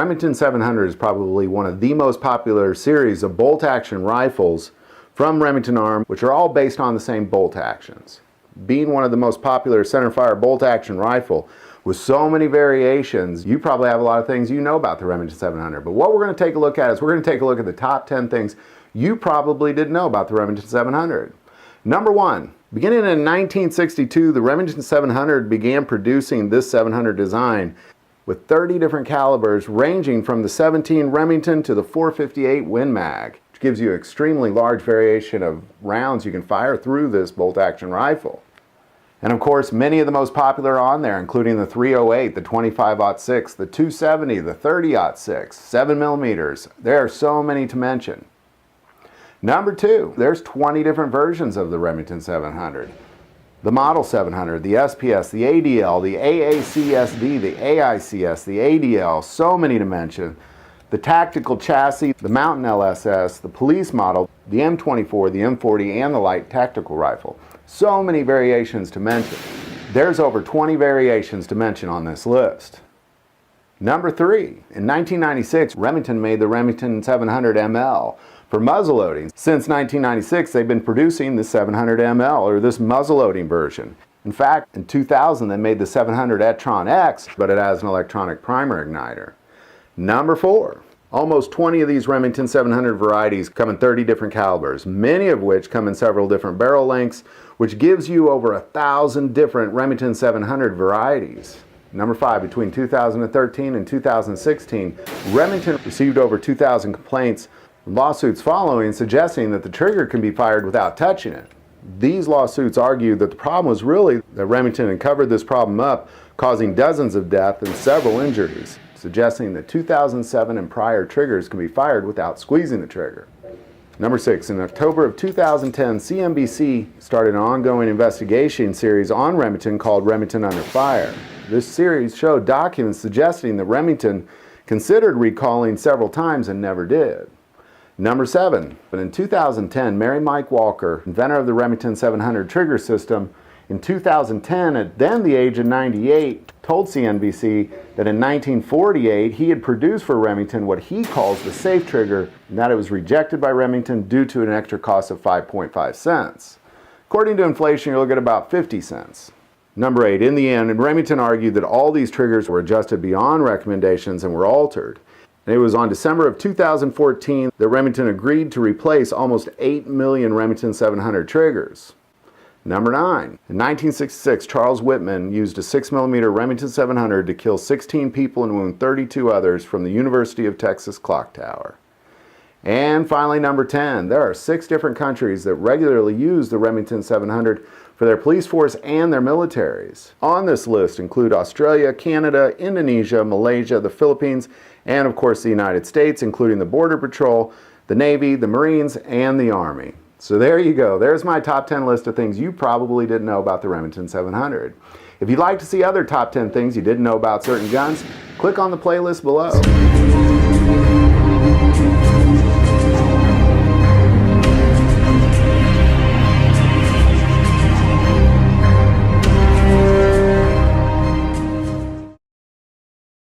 Remington 700 is probably one of the most popular series of bolt-action rifles from Remington Arm, which are all based on the same bolt actions. Being one of the most popular centerfire bolt-action rifle with so many variations, you probably have a lot of things you know about the Remington 700. But what we're going to take a look at is we're going to take a look at the top 10 things you probably didn't know about the Remington 700. Number 1. Beginning in 1962, the Remington 700 began producing this 700 design with 30 different calibers ranging from the 17 Remington to the 458 Win Mag, which gives you an extremely large variation of rounds you can fire through this bolt-action rifle. And of course, many of the most popular on there, including the 308, the 25-06, the 270, the 30-06, 7mm. There are so many to mention. Number 2, there's 20 different versions of the Remington 700. The Model 700, the SPS, the ADL, the AACSD, the AICS, the ADL, so many to mention. The Tactical Chassis, the Mountain LSS, the Police Model, the M24, the M40, and the Light Tactical Rifle. So many variations to mention. There's over 20 variations to mention on this list. Number 3, in 1996, Remington made the Remington 700 ML for muzzleloading. Since 1996, they've been producing the 700 ML, or this muzzleloading version. In fact, in 2000, they made the 700 Etron X, but it has an electronic primer igniter. Number 4, almost 20 of these Remington 700 varieties come in 30 different calibers, many of which come in several different barrel lengths, which gives you over 1,000 different Remington 700 varieties. Number 5, between 2013 and 2016, Remington received over 2,000 complaints and lawsuits following, suggesting that the trigger can be fired without touching it. These lawsuits argued that the problem was really that Remington had covered this problem up, causing dozens of deaths and several injuries, suggesting that 2007 and prior triggers can be fired without squeezing the trigger. Number 6, in October of 2010, CNBC started an ongoing investigation series on Remington called Remington Under Fire. This series showed documents suggesting that Remington considered recalling several times and never did. Number 7, but in 2010, Mary Mike Walker, inventor of the Remington 700 trigger system, in 2010, at then the age of 98, told CNBC that in 1948 he had produced for Remington what he calls the safe trigger, and that it was rejected by Remington due to an extra cost of 5.5 cents. According to inflation, you're looking at about 50 cents. Number 8, in the end, Remington argued that all these triggers were adjusted beyond recommendations and were altered. And it was on December of 2014 that Remington agreed to replace almost 8 million Remington 700 triggers. Number 9, in 1966, Charles Whitman used a 6mm Remington 700 to kill 16 people and wound 32 others from the University of Texas clock tower. And finally, number 10, there are 6 different countries that regularly use the Remington 700 for their police force and their militaries. On this list include Australia, Canada, Indonesia, Malaysia, the Philippines, and of course the United States, including the Border Patrol, the Navy, the Marines, and the Army. So there you go. There's my top 10 list of things you probably didn't know about the Remington 700. If you'd like to see other top 10 things you didn't know about certain guns, click on the playlist below.